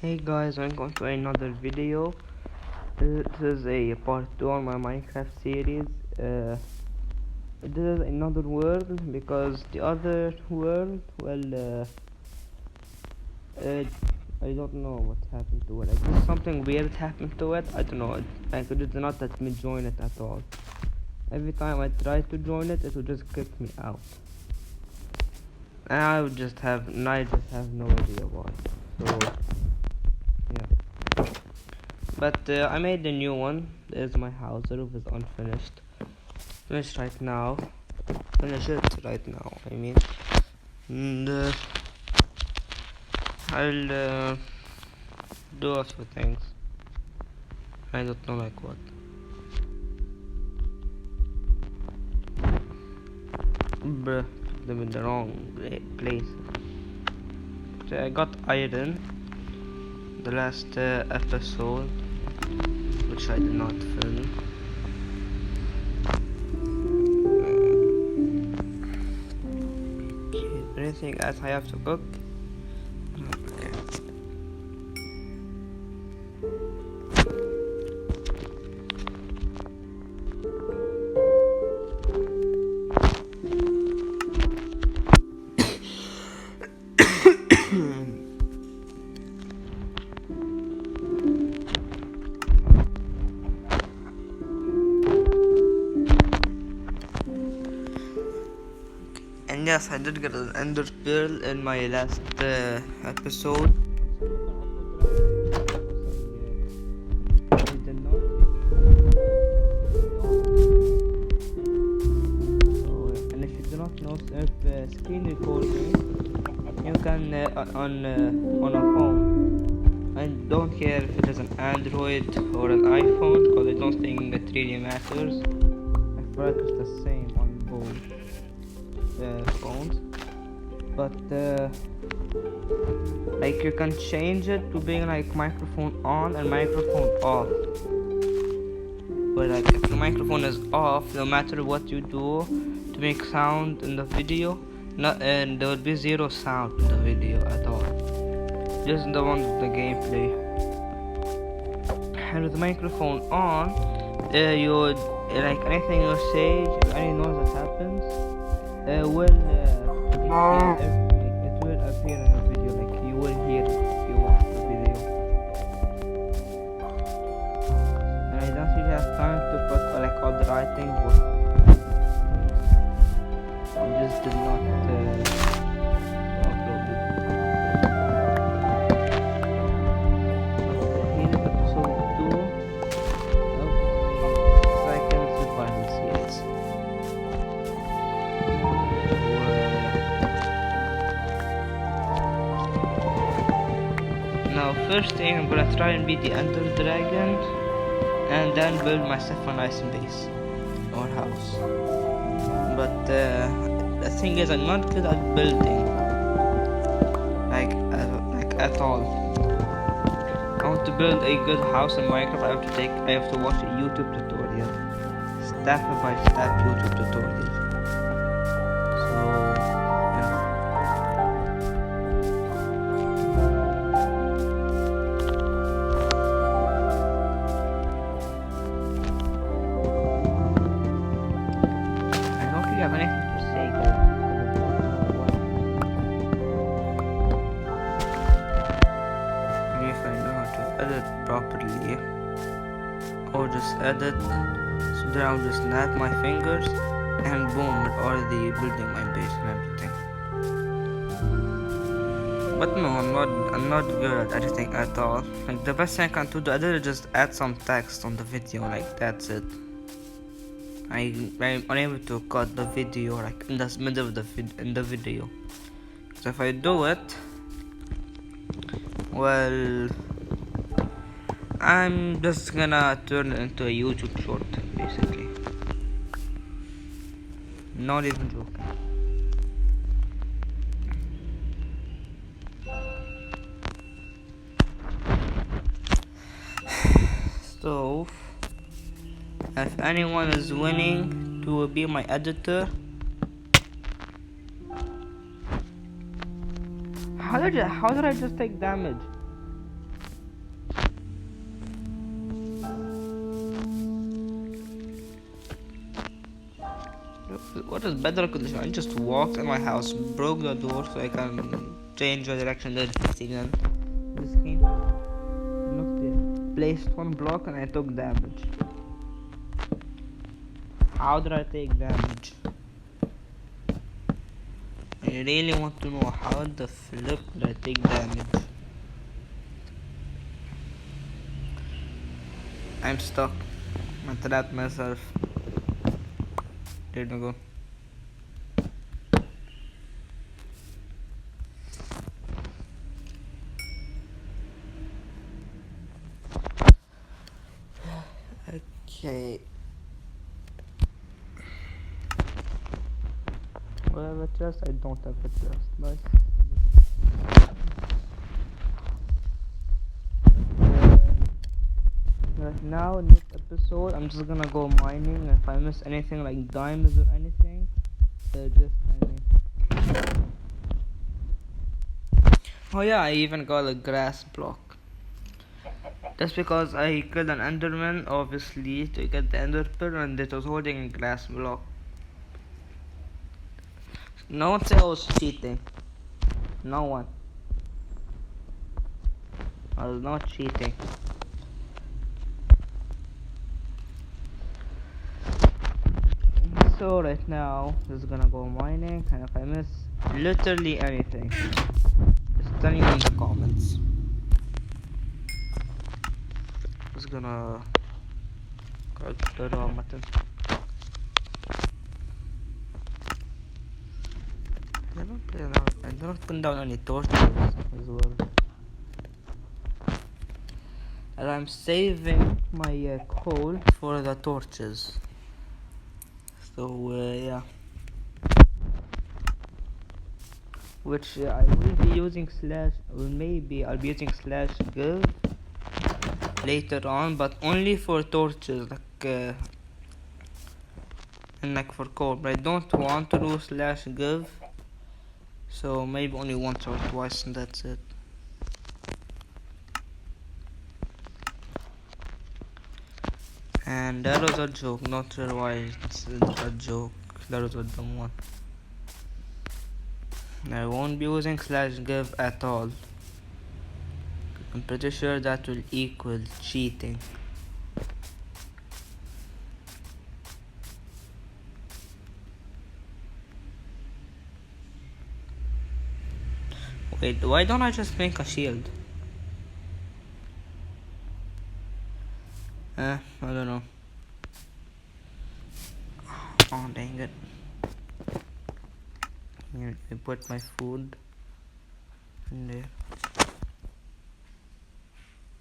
Hey guys, welcome to another video. This is a part 2 on my Minecraft series. This is another world because the other world, I don't know what happened to it. Like, something weird happened to it. I don't know. It did not let me join it at all. Every time I tried to join it, it would just kick me out. And I just have no idea why. So yeah. But I made a new one. There's my house. The roof is unfinished. Finished right now. Finish it right now. I mean, and I'll do a few things. I don't know like what. Bruh, put them in the wrong place. So I got iron. The last episode, which I did not film. Anything else I have to cook? Okay. And yes, I did get an ender pearl in my last episode. And if you do not know, if screen recording, you can on a phone. I don't care if it is an Android or an iPhone, because I don't think it really matters. I feel like it's the same on both phones, but like you can change it to being like microphone on and microphone off. But like if the microphone is off, no matter what you do to make sound in the video, and there will be zero sound in the video at all. Just the one with the gameplay. And with the microphone on, you would like anything you say, any noise that happens, it will appear in the video. Like you will hear it if you watch the video. And I don't really have time to put like all the right things, but I just did not upload it. Here is episode 2 of my second survival series. Now first thing, I'm gonna try and beat the Ender Dragon and then build myself a nice base or house. But the thing is, I'm not good at building, like at all. I want to build a good house in Minecraft. I have to watch a YouTube tutorial, step by step YouTube tutorial. So I have anything to say. Maybe if I know how to edit properly, or just edit, so then I'll just snap my fingers and boom, we're already building my base and everything. But no, I'm not good at editing at all. Like the best thing I can do is just add some text on the video, like that's it. I'm unable to cut the video like in the middle of the video. So if I do it, well, I'm just gonna turn it into a YouTube short, basically. Not even joking. So if anyone is willing to be my editor, how did I just take damage? What is better condition? I just walked in my house, broke the door so I can change the direction, then fix it again. This came, knocked it, placed one block, and I took damage. How did I take damage? I really want to know how the flip did I take damage. I'm stuck. I trapped myself. There we go. Okay. Do I have a chest? I don't have a chest. Nice. Right now, in this episode, I'm just gonna go mining. If I miss anything like diamonds or anything, just mining. Oh yeah, I even got a grass block. That's because I killed an enderman, obviously, to get the ender pearl, and it was holding a grass block. No one said I was cheating. No one. I was not cheating. So right now, just gonna go mining, and if I miss literally anything, just tell me in the comments. Just gonna cut the raw mutton. I don't put down any torches as well. And I'm saving my coal for the torches. So yeah. Which I will be using slash, or maybe I'll be using slash give later on, but only for torches, like and like for coal. But I don't want to do slash give, so maybe only once or twice, and that's it. And that was a joke, not sure why it's a joke. That was a dumb one. I won't be using slash give at all. I'm pretty sure that will equal cheating. Wait, why don't I just make a shield? I don't know. Oh dang it. Here, I put my food in there.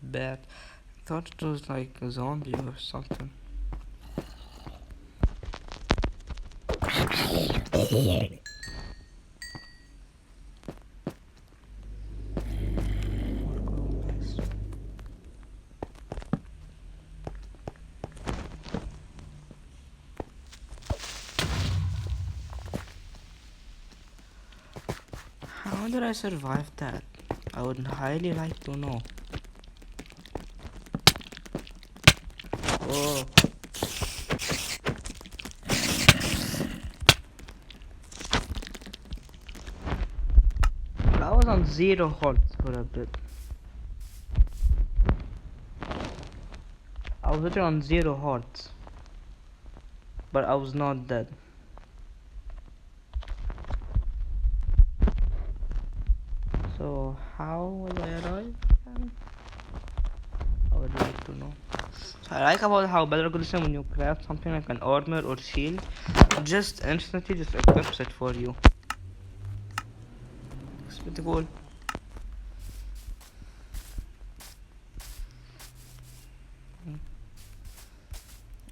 Bat. I thought it was like a zombie or something. How did I survive that? I would highly like to know. Oh. I was on 0 hearts for a bit. I was literally on 0 hearts. But I was not dead. So how will I arrive again? I would like to know. So I like about how Better Condition, when you craft something like an armor or shield, just instantly just equips it for you. It's pretty cool.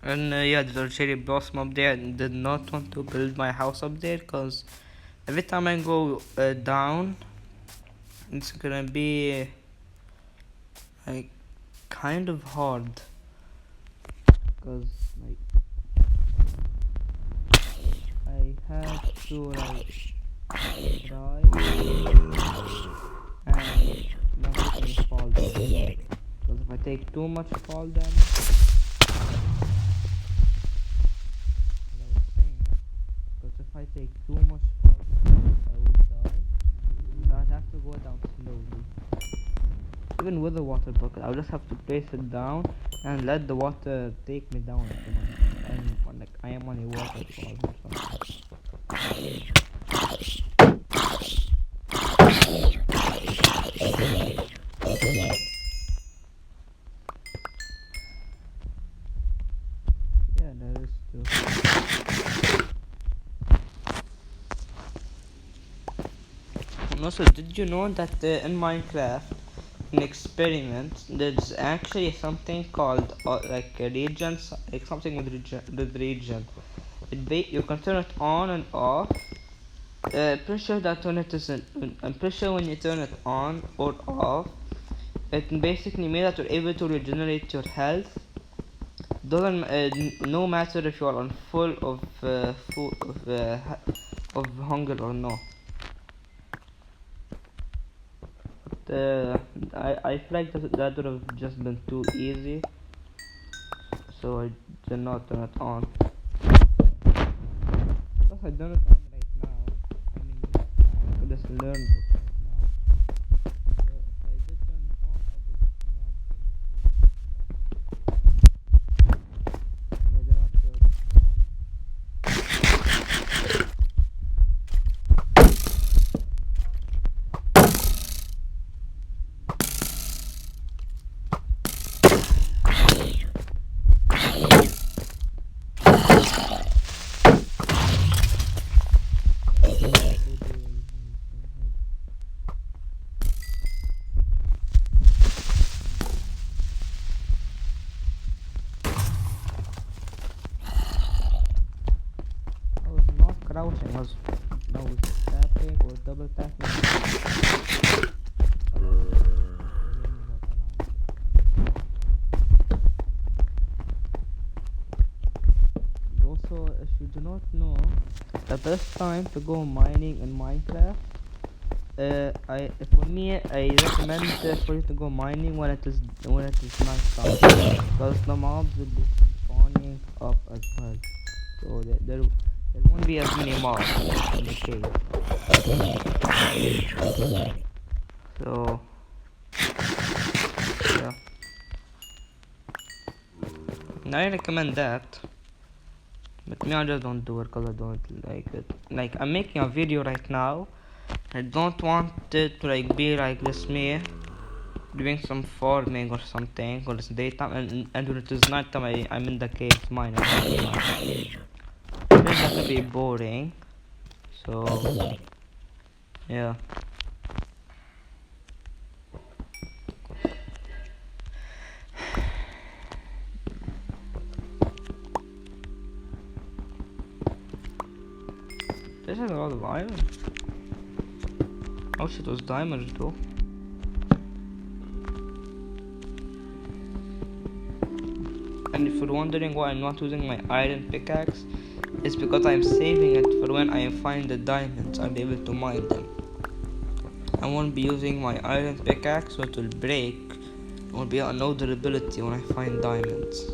And yeah, the cherry blossom up there. I did not want to build my house up there because every time I go down, it's gonna be like kind of hard, because like I have to like try and not let me fall down, because if I take too much fall damage, even with a water bucket, I'll just have to place it down and let the water take me down. Like I am on a waterfall or something. Yeah, that is true. And also, did you know that in Minecraft, in experiments, there's actually something called like regions, like something with region. You can turn it on and off. Pretty sure that when it isn't, I'm pretty sure when you turn it on or off, it basically means that you're able to regenerate your health. Doesn't no matter if you are on full of food of hunger or no. But, I feel like that would have just been too easy, so I did not turn it on. Plus I done it on right now. I mean, I could just learn it right now. So if I did turn it on, I would not be able to. I did not turn it on. I was not crouching, I was tapping or double tapping. Also, if you do not know, the best time to go mining in Minecraft, for me, I recommend for you to go mining when it is night time, because the mobs will be spawning up as well. So there won't be as many mobs in the cave. So yeah, and I recommend that. But me, I just don't do it because I don't like it. Like, I'm making a video right now. I don't want it to like be like this me doing some farming or something when it's daytime, and when it is nighttime I'm in the cave mining. It's gonna be boring. So yeah. This has a lot of iron. Oh shit, those diamonds though. And if you're wondering why I'm not using my iron pickaxe, it's because I'm saving it for when I find the diamonds, I'll be able to mine them. I won't be using my iron pickaxe, so it will break. It will be on no durability when I find diamonds.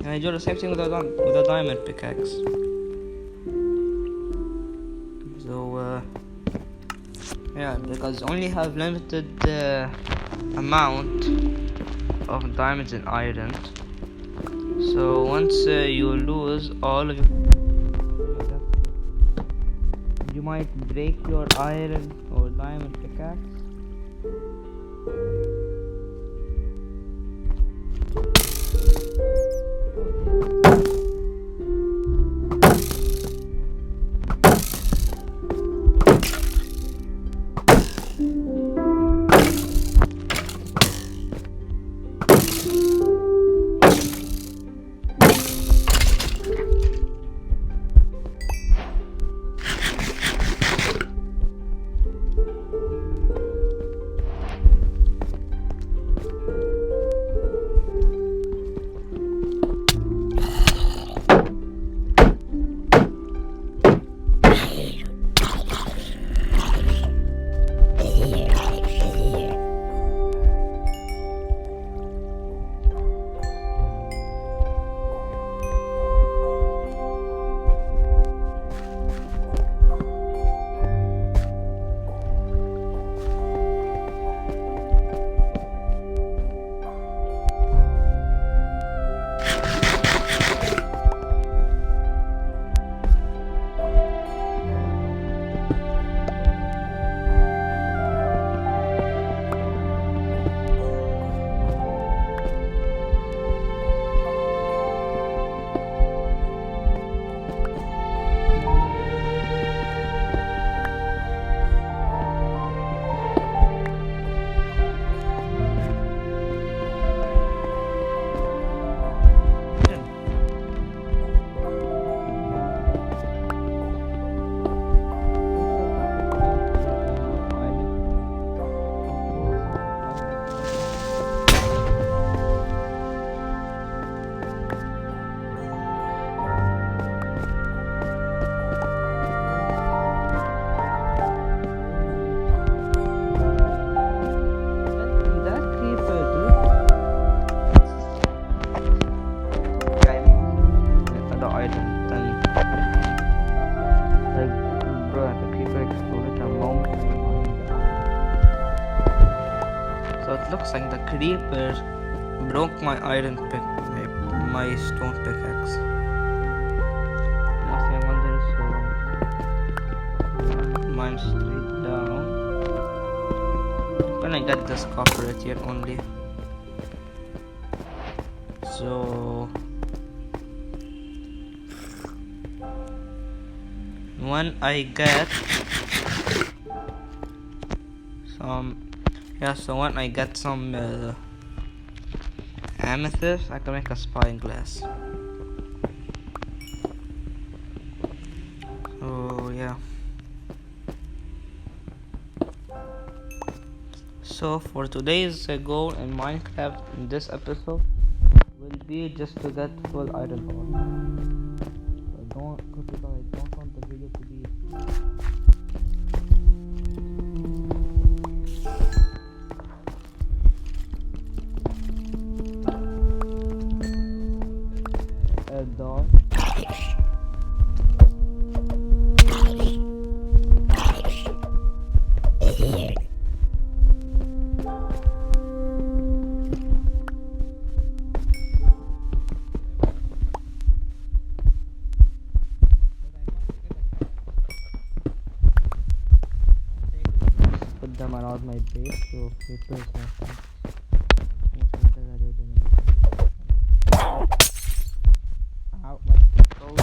And I do the same thing with a diamond pickaxe. So yeah, because I only have limited amount of diamonds and iron. So once you lose all of your, you might break your iron or diamond pickaxe. So it looks like the creeper broke my iron pick, my stone pickaxe. Nothing under, so mine straight down. I'm gonna get this copper right here only. So when I get some amethyst, I can make a spyglass. So yeah. So for today's goal in Minecraft in this episode will be just to get full iron ore. I don't want the video to be dark. Put them around my base so people can out my control.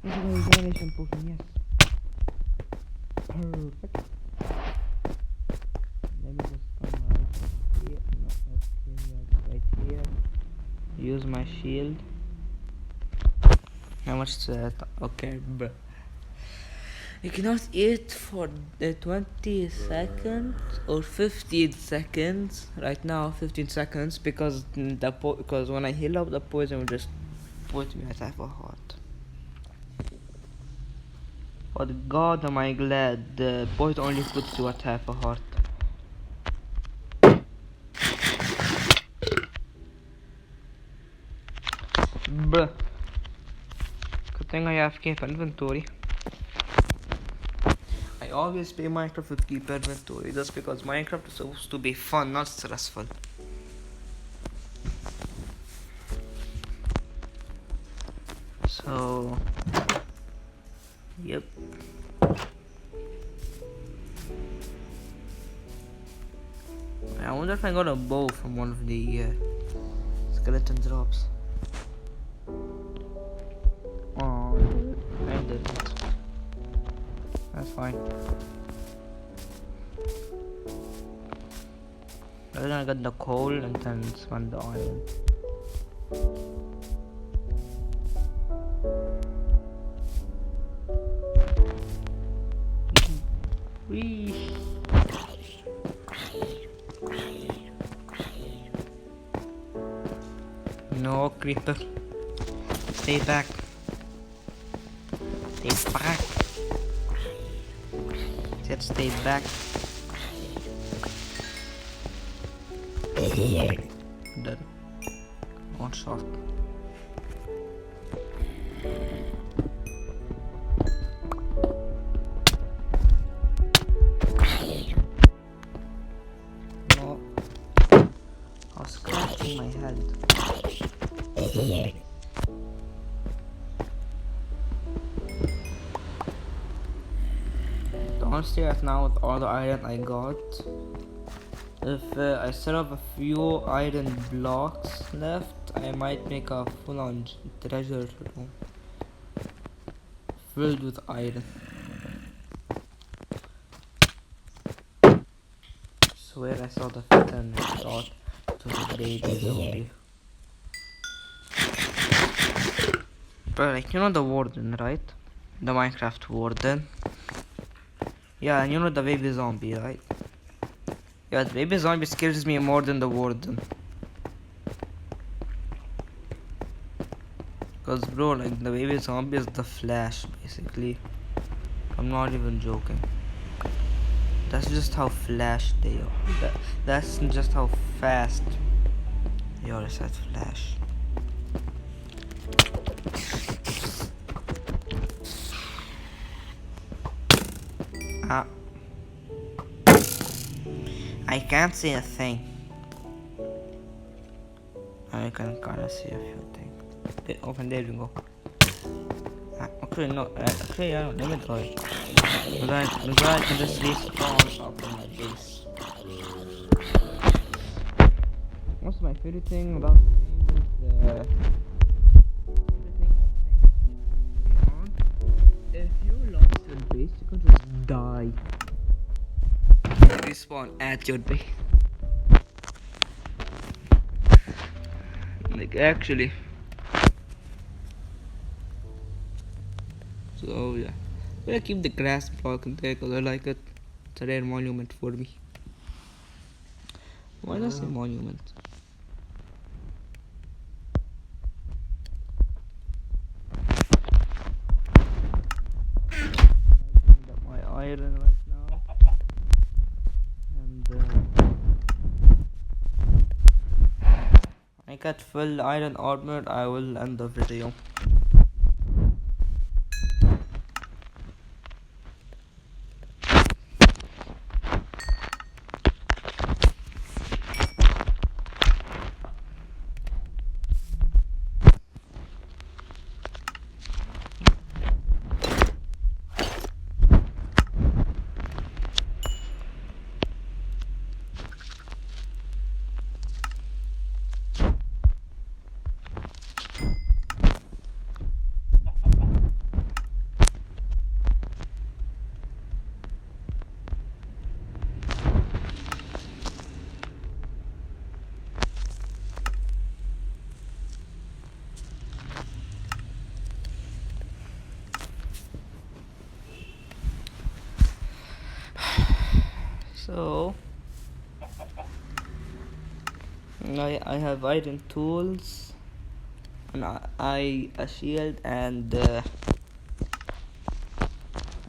Regeneration potion, yes. Perfect. Let me just come right here. No, okay, right here. Use my shield. How much is that? Okay, but you cannot eat for 20 seconds or 15 seconds. Right now, 15 seconds because because when I heal up, the poison will just put me at half a heart. But God, am I glad the poison only puts you at half a heart. Bruh. Good thing I have keep inventory. I always play Minecraft with keep inventory just because Minecraft is supposed to be fun, not stressful. So, yep. I wonder if I got a bow from one of the skeleton drops. Oh, I didn't. That's fine. I'm gonna get the coal and then spend the iron. Whee! No, creeper. Stay back. Stay back. Said stay back. Dead. One shot. No. I was scratching my head. Honestly, right now with all the iron I got, if I still have a few iron blocks left, I might make a full-on treasure room filled with iron. Swear I saw the fit and thought it was a baby zombie. But like, you know the warden, right? The Minecraft warden. Yeah, and you know the baby zombie, right? Yeah, the baby zombie scares me more than the warden. Cause bro, like the baby zombie is the Flash, basically. I'm not even joking. That's just how flash they are. That's just how fast they are at Flash. Uh, I can't see a thing. I can kind of see a few things. Okay, open, there you go. Actually, no. Actually, yeah, let me try. Maybe I can just respawn up in my base. What's my favorite thing about the game is everything was saying on. If you lost your base, you can just die. Respawn at your base. Like actually. So yeah. I'm gonna keep the grass block in there because I like it. It's a rare monument for me. Why not say monument? My iron right now, and I got full iron armor. I will end the video. So I have iron tools and a shield, and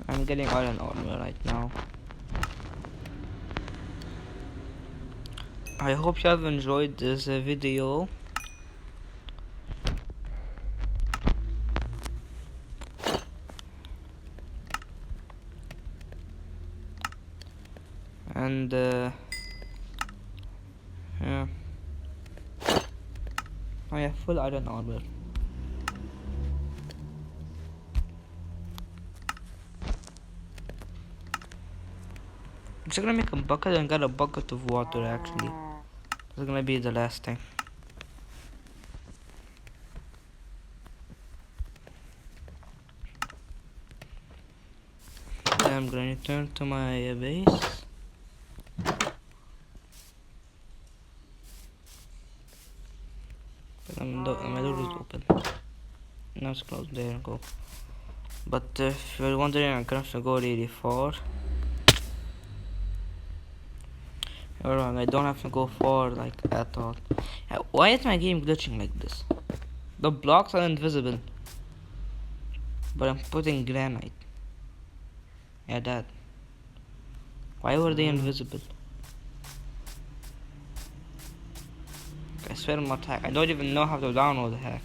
I'm getting iron armor right now. I hope you have enjoyed this video. And yeah, I have full iron armor. I'm just gonna make a bucket and get a bucket of water actually. This is gonna be the last thing. Then I'm gonna return to my base. My door is open. Now it's closed. There you go. But if you're wondering, I'm gonna have to go really far. You're wrong, I don't have to go far like at all. Why is my game glitching like this? The blocks are invisible, but I'm putting granite. Yeah, that. Why were they invisible? I swear I'm not hack. I don't even know how to download the hack.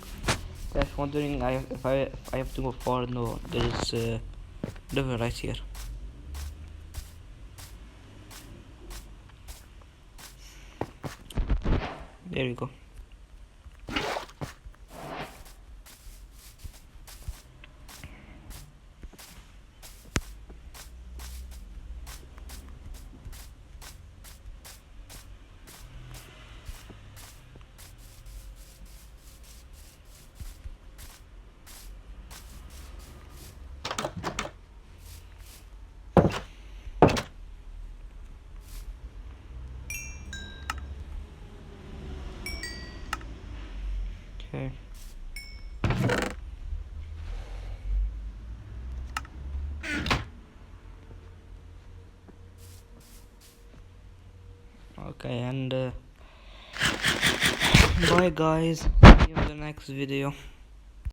Just wondering if I have to go far. No, there is river right here. There you go. Okay. Okay, and bye guys. See you in the next video.